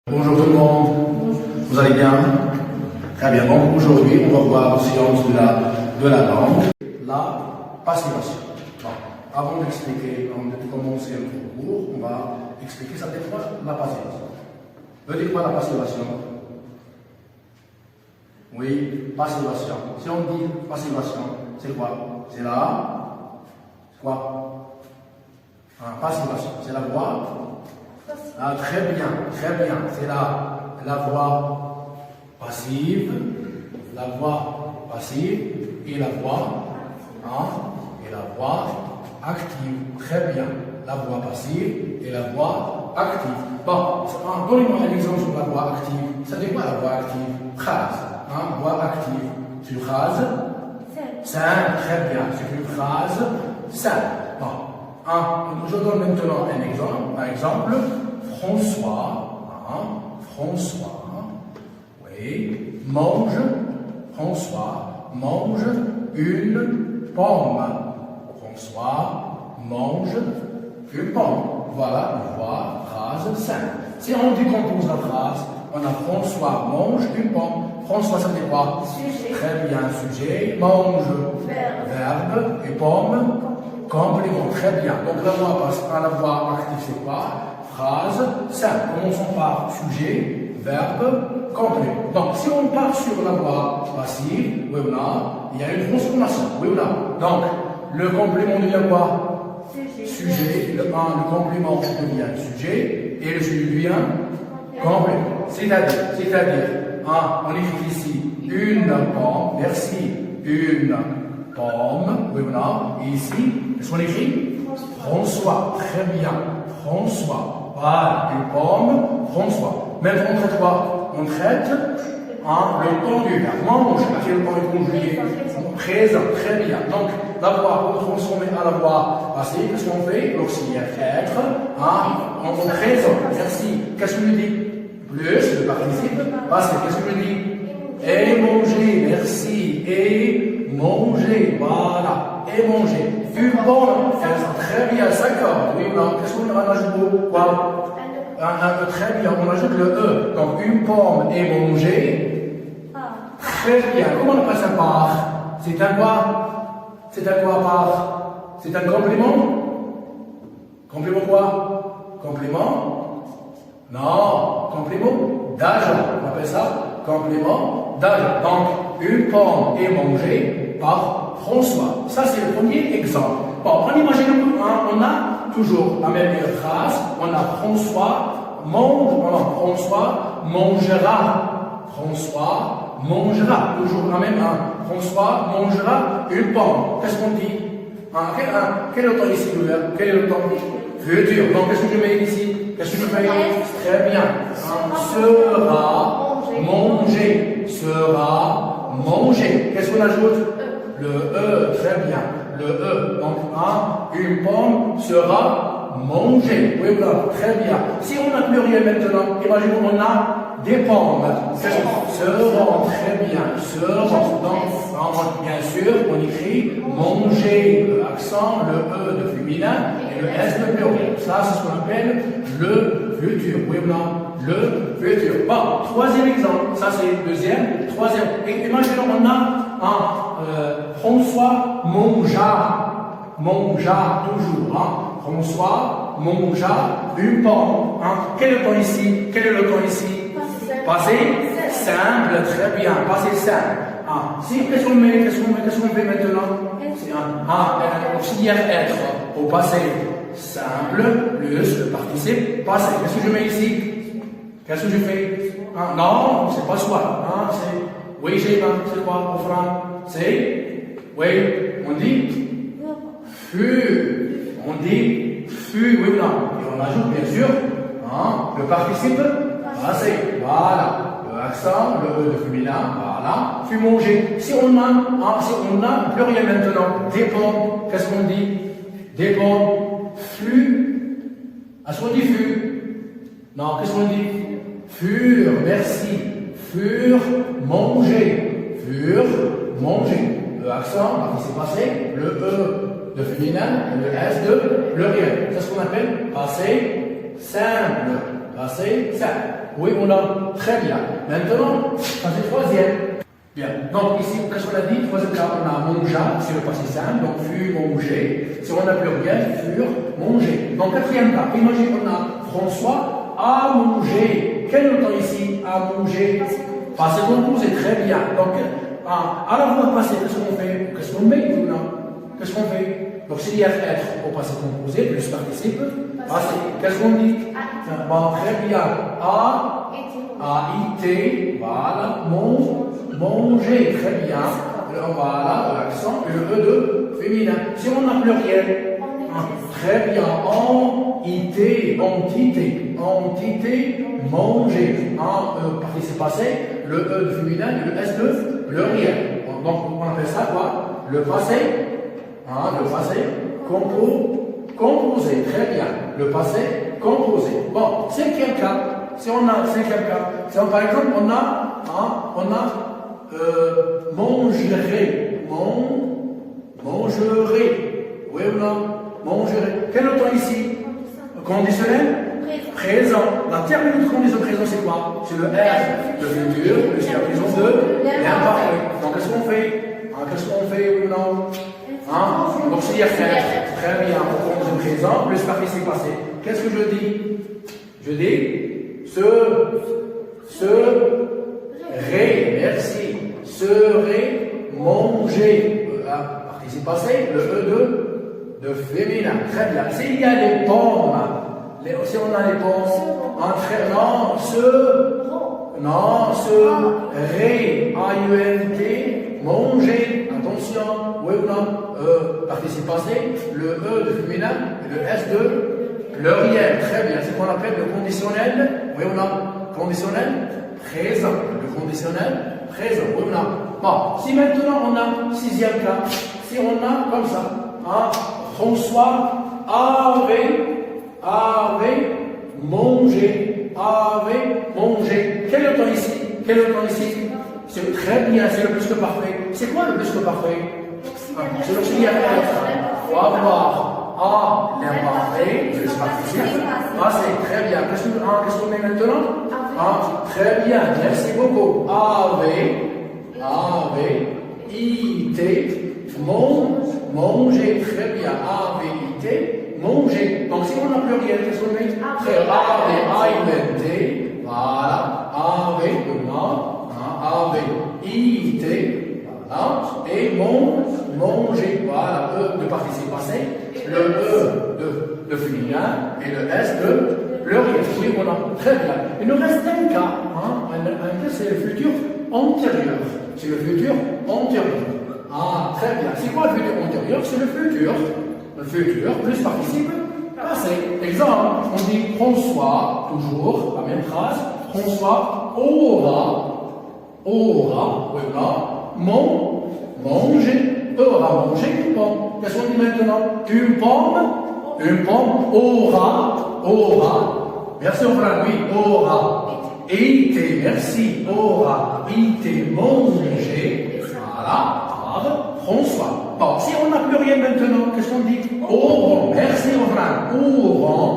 Bonjour tout le monde, vous allez bien? Très bien, donc aujourd'hui on va voir une séance de la langue, la passivation. Bon, avant d'expliquer, avant de commencer notre cours, on va expliquer ça peut-être quoi la passivation. Veut dire quoi la passivation? Oui, passivation. Si on dit passivation, c'est quoi? C'est quoi? Passivation, c'est la voix. Ah, très bien, c'est la voix passive, et la voix active. Très bien, la voix passive et la voix active. Bon, donnez-moi un exemple sur la voix active. Ça dit quoi la voix active? Phrase, voix active. C'est une phrase simple, très bien, c'est une phrase simple. Bon, je donne maintenant un exemple. Par exemple, François, oui, François mange une pomme. François mange une pomme. Voilà une phrase simple. Si on décompose la phrase, on a François mange une pomme. François, ça veut quoi? Sujet. Très bien, sujet. Mange, verbe. Et pomme, complément. Très bien. Donc la voix active, c'est quoi? Phrase simple. Commençons par sujet, verbe, complément. Donc, si on part sur la voix passive, oui ou non, il y a une transformation, oui ou non. Donc, le complément devient quoi? Sujet. Le complément devient sujet et le sujet devient complément. C'est-à-dire, on écrit ici une pomme, merci, une pomme, oui ou non, et ici, qu'est-ce qu'on écrit? François, très bien, François. Voilà, une pomme, François. Maintenant, on traite quoi? On traite le temps du verbe. Mange, à quel temps est conjugué? Présent, très bien. Donc, la voix, pour transformer à la voix passive, qu'est-ce qu'on fait? L'auxiliaire être, en présent. Merci. Qu'est-ce que je dis? Plus, le participe passé. Qu'est-ce que je dis? Et manger, merci. Et manger, voilà. Et manger. Une pomme, très bien, d'accord. Oui, non. Qu'est-ce qu'on ajoute? Quoi? Très bien, on ajoute le E. Donc, une pomme et manger. Très bien. Comment on passe à part? C'est un quoi? C'est un quoi à part? C'est un complément? Complément quoi? Complément? Non. Complément d'agent. On appelle ça complément d'agent. Donc, une pomme et manger par François. Ça, c'est le premier exemple. Bon, on imagine on a toujours la même phrase. On a François mangera. Toujours la même. François mangera une pomme. Qu'est-ce qu'on dit? Quel est le temps ici, quel est le temps? Futur. Donc, qu'est-ce que je mets ici? Qu'est-ce que je fais? Très bien. Sera mangé. Qu'est-ce qu'on ajoute? Le E, très bien. Le E. Donc, une pomme sera mangée. Oui, voilà, très bien. Si on a pluriel maintenant, imaginons on a des pommes. Seront, très bien. Seront. Donc, bien sûr, on écrit manger, le accent, le E de féminin et le S de pluriel. Ça, c'est ce qu'on appelle le futur. Oui, voilà, le futur. Bon, troisième exemple. Ça, c'est le deuxième. Troisième. Et imaginons on a François mangea toujours. François mangea une pomme. Quel est le temps ici? Passé simple, très bien. Passé simple. Qu'est-ce qu'on fait maintenant? C'est un auxiliaire être au passé simple plus le participe passé. Qu'est-ce que je mets ici? Qu'est-ce que je fais? Non, c'est pas soi. C'est oui, j'ai pas. C'est quoi, au franc? C'est oui, on dit fut. Oui ou non? Et on ajoute bien sûr le participe passé. Voilà. Le accent, le E de féminin, voilà. Fut mangé. Si on a pluriel maintenant, des pommes, qu'est-ce qu'on dit? Des pommes, fut. Est-ce qu'on dit fut? Non, qu'est-ce qu'on dit? Furent, merci. Furent mangés. Le accent, participe passé, le E de féminin et le S de pluriel. C'est ce qu'on appelle passé simple. passé simple. Oui ou non? Très bien. Maintenant, passé troisième. Bien. Donc ici, qu'est-ce qu'on a dit? Troisième cas, on a mangea, c'est le passé simple, donc fut mangé. Si on a pluriel, furent mangés. Donc quatrième cas, imagine qu'on a François a mangé. Quel est le temps ici? A mangé. Passé composé, très bien. Donc, à la voix passé, qu'est-ce qu'on fait? Qu'est-ce qu'on met ou non? Qu'est-ce qu'on fait? Donc, s'il y a être au passé composé, plus participe, passé. Qu'est-ce qu'on dit? Bon, très bien. A été, voilà, manger, très bien. Voilà, l'accent, et le E de féminin. Si on a pluriel, très bien. Entité, manger. En participe passé, le E de féminin et le S de pluriel. Donc, on appelle ça quoi? Le passé, le passé composé, très bien. Le passé composé. Bon, cinquième cas. Si on a cinquième cas, si on, par exemple, on a mangerait, oui ou non? Mangerait. Quel est le temps ici? Conditionnel? Présent. La terminaison de condition présent, c'est quoi? C'est le R, le futur, plus la présence de l'imparfait. Donc, qu'est-ce qu'on fait? Qu'est-ce qu'on fait, oui ou non? Donc, s'il y a faire, très bien, pour condition présent, plus participe passé. Qu'est-ce que je dis? Je dis merci, serait mangé. Participe passé, le E de féminin. Très bien. S'il y a les pommes, si on a les pommes, A-U-N-T, manger. Attention, oui ou non? Participe passé, le E de féminin et le S de pluriel. Très bien. C'est ce qu'on appelle le conditionnel. Oui ou non? Conditionnel présent. Le conditionnel présent. Oui ou non? Bon, si maintenant on a sixième cas, si on a comme ça, François avait mangé. Quel est le temps ici? C'est très bien, c'est le plus que parfait. C'est quoi le plus que parfait? C'est l'auxiliaire être. On va voir. L'imparfait, plus participe. C'est très bien. Qu'est-ce qu'on met maintenant? Très bien, merci beaucoup. Avait, été, manger, très bien. Avait, été, manger. Donc si on a pluriel, qu'est-ce qu'on met? A-U-N-T, voilà. Avait, été, voilà. Et manger, voilà. E de participe passé, le E de féminin et le S de pluriel. Oui, on a très bien. Il nous reste un cas. Un cas, c'est le futur antérieur. C'est le futur antérieur. Très bien. C'est quoi le futur antérieur? C'est le futur. Le futur plus participe passé. Exemple, on dit François, toujours la même phrase. François aura, oui, manger, aura mangé une pomme. Qu'est-ce qu'on dit maintenant? Une pomme aura. Merci au frère, oui, aura. Été, merci, aura été mangé. Voilà, François. Bon, si on a pluriel maintenant, qu'est-ce qu'on dit? Auront, merci au frère, auront,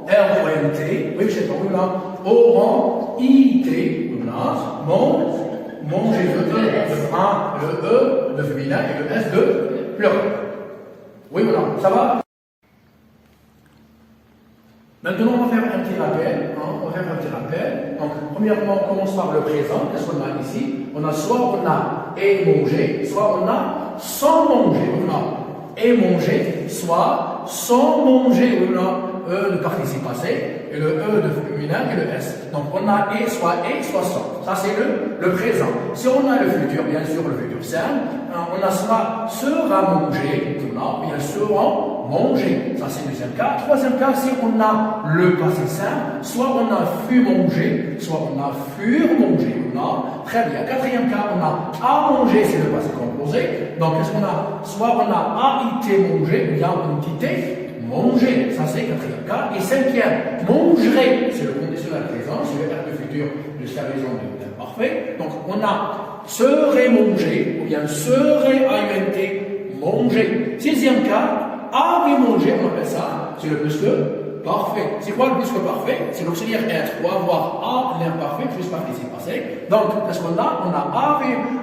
R-O-N-T, oui, c'est bon, là, auront, été, là, manger le E de féminin et le S de pluriel. Oui, voilà, ça va? Maintenant, on va faire un petit rappel. Donc, premièrement, on commence par le présent. Qu'est-ce qu'on a ici? On a soit on a et manger, soit on a sans manger. On a et manger, soit sans manger. On a E de participe passé et le E de féminin et le S. Donc, on a et, soit sans. Ça, c'est le présent. Si on a le futur, bien sûr, le futur simple, on a soit sera mangé, bien seront mangé. Ça, c'est le deuxième cas. Troisième cas, si on a le passé simple, soit on a fut mangé, soit on a furent mangé. Très bien. Quatrième cas, on a à manger, c'est le passé composé. Donc, qu'est-ce qu'on a? Soit on a été mangé, ou bien entité manger. Ça, c'est quatrième cas. Et cinquième, mangerait, c'est le conditionnel présent, c'est le R de futur plus la raison de l'imparfait. Donc, on a serait mangé, ou bien serait AUNT manger. Sixième cas, avait mangé, on appelle ça, c'est le plus que parfait. C'est quoi le plus que parfait? C'est l'auxiliaire être ou avoir à l'imparfait plus participe passé. Donc, qu'est-ce qu'on a? On a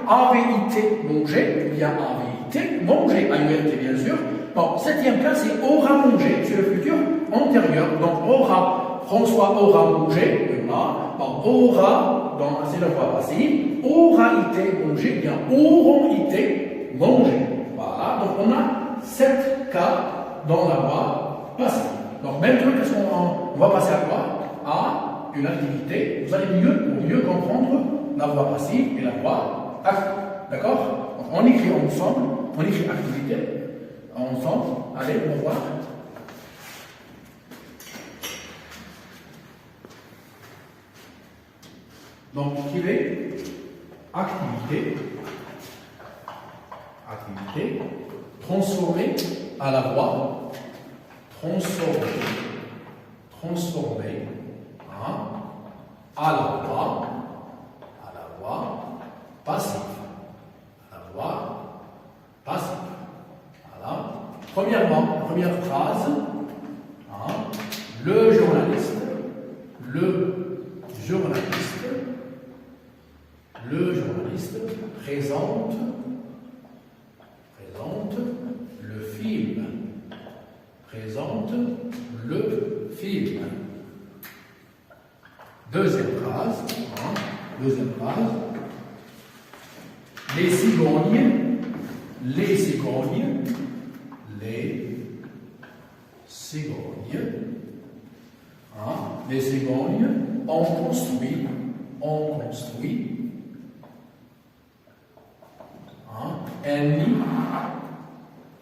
AVIT mangé, il y a AVIT mangé, AUNT bien sûr. Bon, septième cas, c'est aura mangé, c'est le futur antérieur. Donc, aura, François aura mangé, voilà. Bon, aura, c'est la voie passive, aura été mangé, bien auront été mangé. Voilà, donc on a 7 cas dans la voie passive. Donc maintenant, qu'est-ce qu'on va passer à quoi? À une activité. Vous allez mieux comprendre la voie passive et la voie active. D'accord? Donc on écrit ensemble, on écrit activité ensemble. Allez, on va voir. Donc, écrivez activité, transformer à la voie, transformer, hein, à la voie passive, Voilà. Premièrement, première phrase, hein, le journaliste présente le film. Deuxième phrase, les cigognes ont construit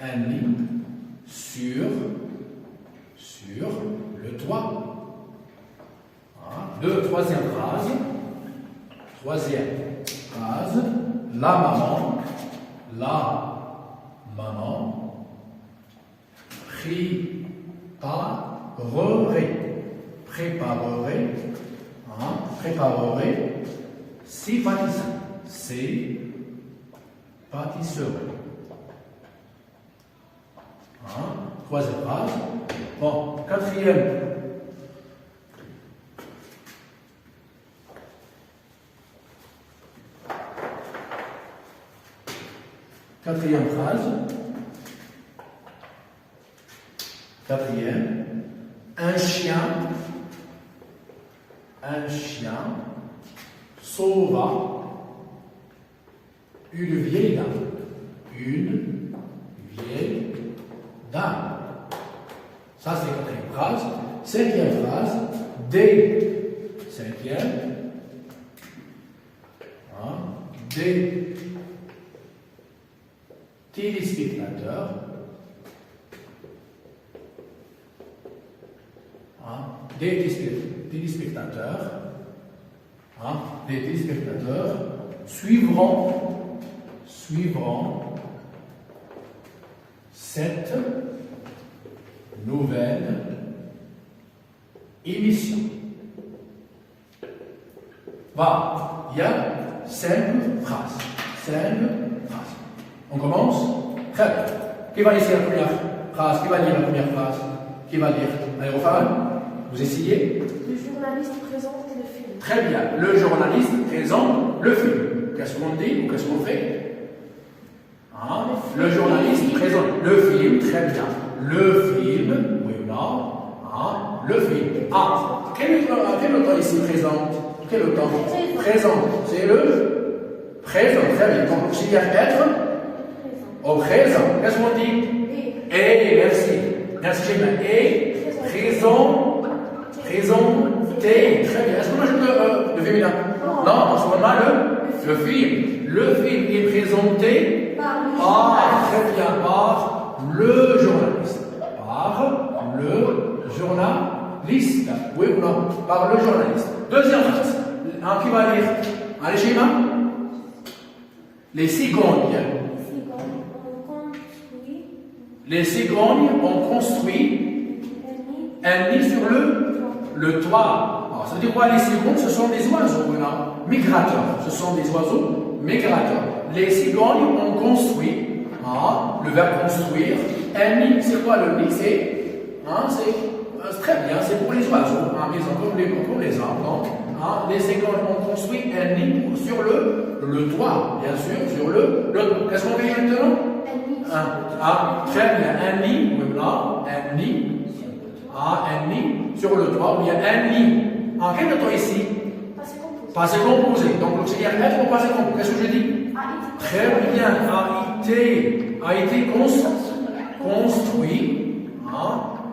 un nid sur le toit. Troisième phrase, la maman préparerait ses pâtisseries. Troisième phrase. Bon, quatrième phrase. Un chien sauva une vieille dame. Ça, c'est la quatrième phrase. Cinquième phrase, des téléspectateurs suivront cette nouvelle émission. Voilà, il y a 5 phrases. On commence? Très bien. Qui va lire la première phrase? Qui va lire? Allez, Rofaran, vous essayez? Le journaliste présente le film. Très bien. Le journaliste présente le film. Qu'est-ce qu'on dit ou qu'est-ce qu'on fait? Le journaliste présente le film. Très bien. Le film. Oui ou non? Le film. Quel auteur ici présente? Quel auteur? Présente. C'est le présent. Très bien. Donc, auxiliaire être? Au présent. Qu'est-ce qu'on dit? Et. Merci. Merci, Géma. Et. Présenté. Très bien. Est-ce qu'on ajoute le féminin? Non, parce qu'on a le film. Le film est présenté par le journaliste. Oui ou non? Par le journaliste. Deuxième phrase. Qui va lire? Allez, Géma. Les cigognes ont construit un nid sur le toit. Alors, ça veut dire quoi? Les cigognes, ce sont des oiseaux migrateurs. Les cigognes ont construit, le verbe construire, un nid. C'est quoi le nid? C'est très bien. c'est pour les oiseaux, hein, comme les arbres. Donc, hein, les écoles ont construit un nid sur le toit, bien sûr, sur le qu'est-ce qu'on fait maintenant? Très bien, un nid, maintenant, un nid. Un nid sur le toit, ou bien un nid. En quel temps ici? Passé composé. Donc l'auxiliaire être au passé composé. Qu'est-ce que je dis? Très bien, a été construit,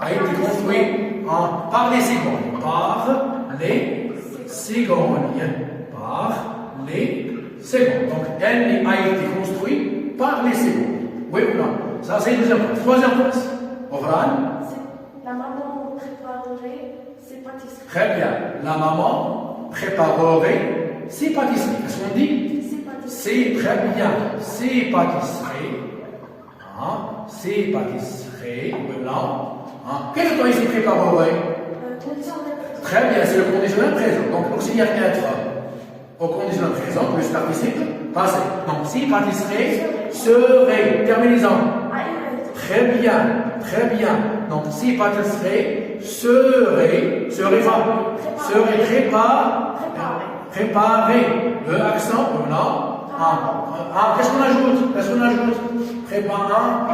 a été construit par les cigognes. Par les cigognes. Par les cigognes. Donc un nid a été construit par les cigognes. Oui ou non? Ça c'est deuxième phrase. Troisième phrase. Oran. La maman préparerait ses pâtisseries. Très bien. La maman préparerait ses pâtisseries. Qu'est-ce qu'on dit? C'est très bien. Ses pâtisseries. Ses pâtisseries. Voilà. Quel temps ici préparerait? Très bien, c'est le conditionnel présent. Donc l'auxiliaire être au conditionnel présent plus participe passé. Donc ses pâtisseries seraient. Terminant. Très bien, très bien. Donc, si pâtisserie serait préparé. Le accent, voilà. Qu'est-ce qu'on ajoute? Prépare.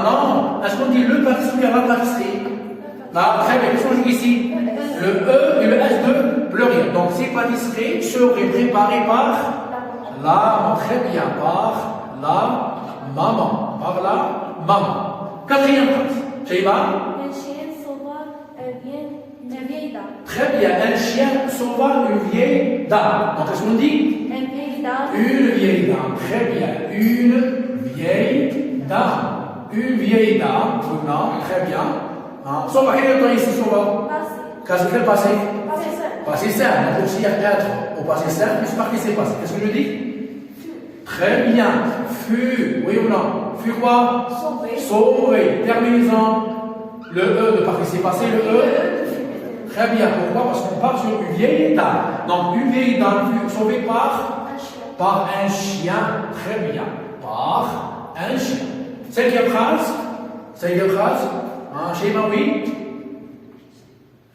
Non. Est-ce qu'on dit le pâtissier à la pâtisserie? Là, très bien. Qu'est-ce qu'on joue ici? Le E et le S de pluriel. Donc, ces pâtisseries seraient préparées par la, très bien, par la maman. Par la maman. Quatrième phrase. Shaiba? Un chien sauvage une vieille dame. Très bien. Un chien sauvage une vieille dame. Donc, qu'est-ce qu'on dit? Une vieille dame. Une vieille dame. Très bien. Une vieille dame. Une vieille dame. Non, très bien. Sauvage, quel est le temps ici, sauvage? Passé. Quel passé? Passé simple. Passé simple. Donc, s'il y a être au passé simple, plus par qui c'est passé. Qu'est-ce que je dis? Très bien. Fut. Oui ou non? Fut quoi? Sauvé. Sauvé. Terminant. Le E de participe passé, le E. Très bien. Pourquoi? Parce qu'on part sur une vieille dame. Donc, une vieille dame fut sauvée par un chien. Très bien. Par un chien. Cinquième phrase. Chez Maui.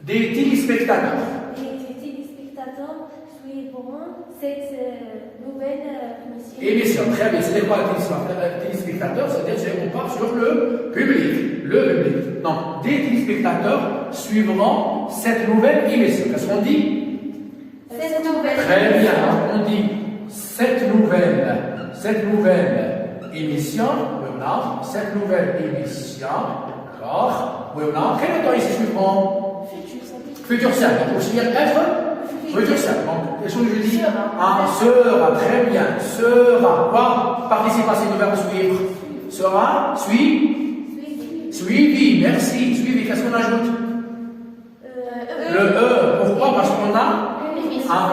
Des téléspectateurs. Les téléspectateurs suivront cette nouvelle émission. Émission, très bien. C'est quoi le téléspectateur? C'est-à-dire qu'on part sur le public. Non, des téléspectateurs suivront cette nouvelle émission. Qu'est-ce qu'on dit? Cette nouvelle. Très bien. On dit cette nouvelle émission. Voilà. Cette nouvelle émission. D'accord. Voilà. Quel temps ici suivront? Futur simple. Donc, auxiliaire être. Futur simple. Donc, qu'est-ce que je dis? Sera. Très bien. Sera. Quoi? Participe passé du verbe suivre. Sera. Suivi. Merci. Suivi. Qu'est-ce qu'on ajoute? Le E. Pourquoi? Parce qu'on a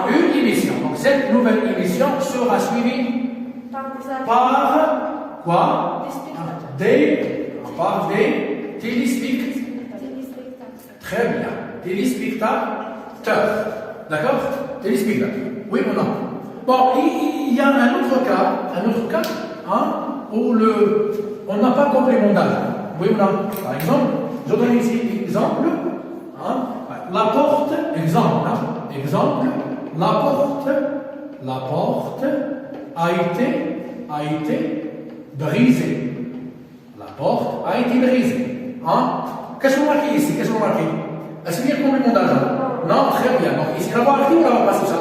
une émission. Donc, cette nouvelle émission sera suivie par quoi? Par des téléspectateurs. Très bien. Téléspectateurs. D'accord? Téléspectateurs. Oui ou non? Bon, il y a un autre cas, où on n'a pas complément d'âge. Oui ou non? Par exemple, je donne ici exemple. La porte, exemple. La porte a été brisée. La porte a été brisée. Qu'est-ce qu'on marque ici? Est-ce qu'il y a complément d'âge? Non, très bien. Donc ici, la voix active ou la voix passive?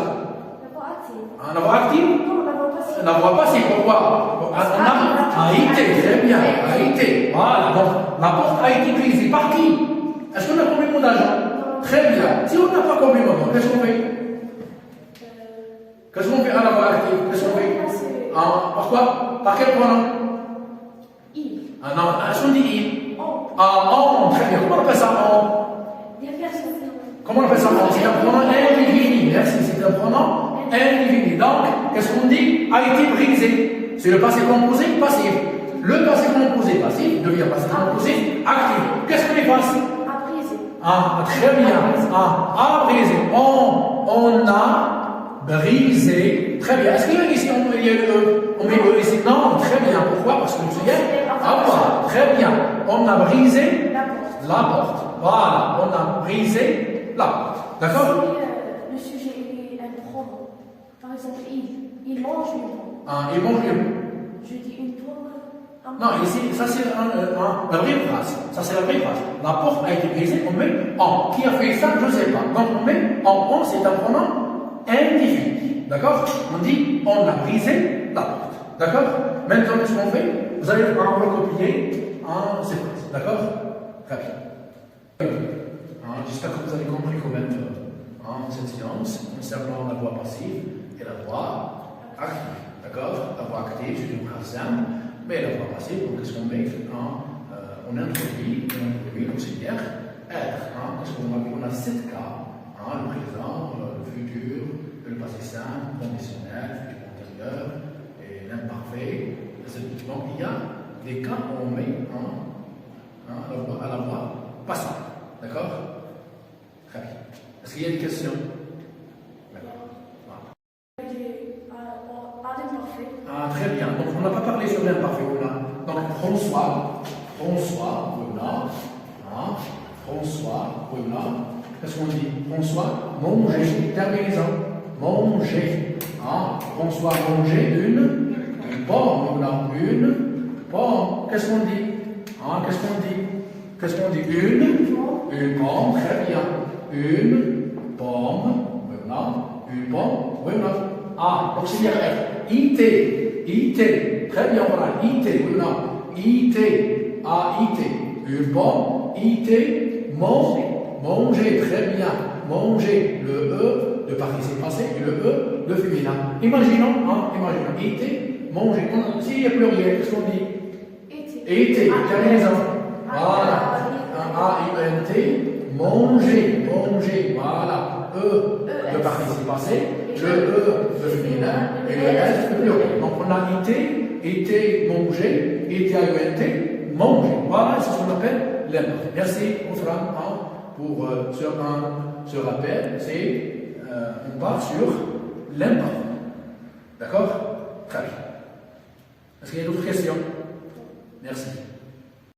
La voix active? La voix passive, pourquoi? On a été, très bien. A été. Voilà, donc la porte a été brisée. Par qui? Est-ce qu'on a complément d'âge? Très bien. Si on n'a pas complément d'âge, qu'est-ce qu'on fait? Qu'est-ce qu'on fait à la voix active? Qu'est-ce qu'on fait? Par quoi? Par quel pronom? Il. Non, est-ce qu'on dit il? On. Très bien. Comment on appelle ça on? Comment on appelle ça on? C'est un pronom indéfini. Merci, c'est un pronom indéfini. Donc, qu'est-ce qu'on dit? A été brisé. C'est le passé composé passif. Le passé composé passif devient passé composé actif. Qu'est-ce qu'on efface? Très bien. A brisé. On a brisé. Très bien. Est-ce qu'il y a ici, on met le E ici? Non, très bien. Pourquoi? Parce que nous y est avoir. Très bien. On a brisé La porte. la porte. Voilà, on a brisé la porte. D'accord? Si le sujet est un pronom, par exemple, il mange une pomme. Ah, il mange une. Je dis une pomme. Non, ici, ça c'est la vraie phrase. Ça c'est la vraie phrase. La porte a été brisée, on met en. Qui a fait ça? Je ne sais pas. Donc on met en, c'est un pronom indéfini. D'accord? On dit on a brisé la porte. D'accord? Maintenant, qu'est-ce qu'on fait? Vous allez en recopier en séquence. D'accord? Très bien. J'espère que vous avez compris quand même cette séance concernant la voix passive et la voix active. D'accord? La voix active, c'est une phrase simple, mais la voix passive, donc qu'est-ce qu'on met? On introduit l'auxiliaire être. Qu'est-ce qu'on a? On a 7 cas, le présent, le futur, le passé simple, le conditionnel, le futur antérieur et l'imparfait. Donc il y a des cas où on met à la voix passive. D'accord? Très bien. Est-ce qu'il y a des questions? Très bien. Donc, on n'a pas parlé sur l'imparfait. Donc, François, voilà. François, voilà. Qu'est-ce qu'on dit? François, manger, terminaison. Manger. François, manger une pomme, voilà. Une pomme. Qu'est-ce qu'on dit? Qu'est-ce qu'on dit? Une pomme, très bien. Une pomme, voilà. Une pomme, voilà. Auxiliaire F. IT, très bien, voilà. IT, voilà. IT, une pomme. IT, manger, très bien. Manger, le E, le participe passé, et le E, le féminin. Imaginons. IT, manger. S'il y a pluriel, qu'est-ce qu'on dit? Été, terminaison. Voilà. A-I-N-T, manger, voilà. E, le participe passé, le E, le féminin, et le S, le pluriel. Donc on a été, manger, A-I-N-T, manger. Voilà, c'est ce qu'on appelle l'imparfait. Merci, Oufran, pour ce rappel. On part sur l'imparfait. D'accord?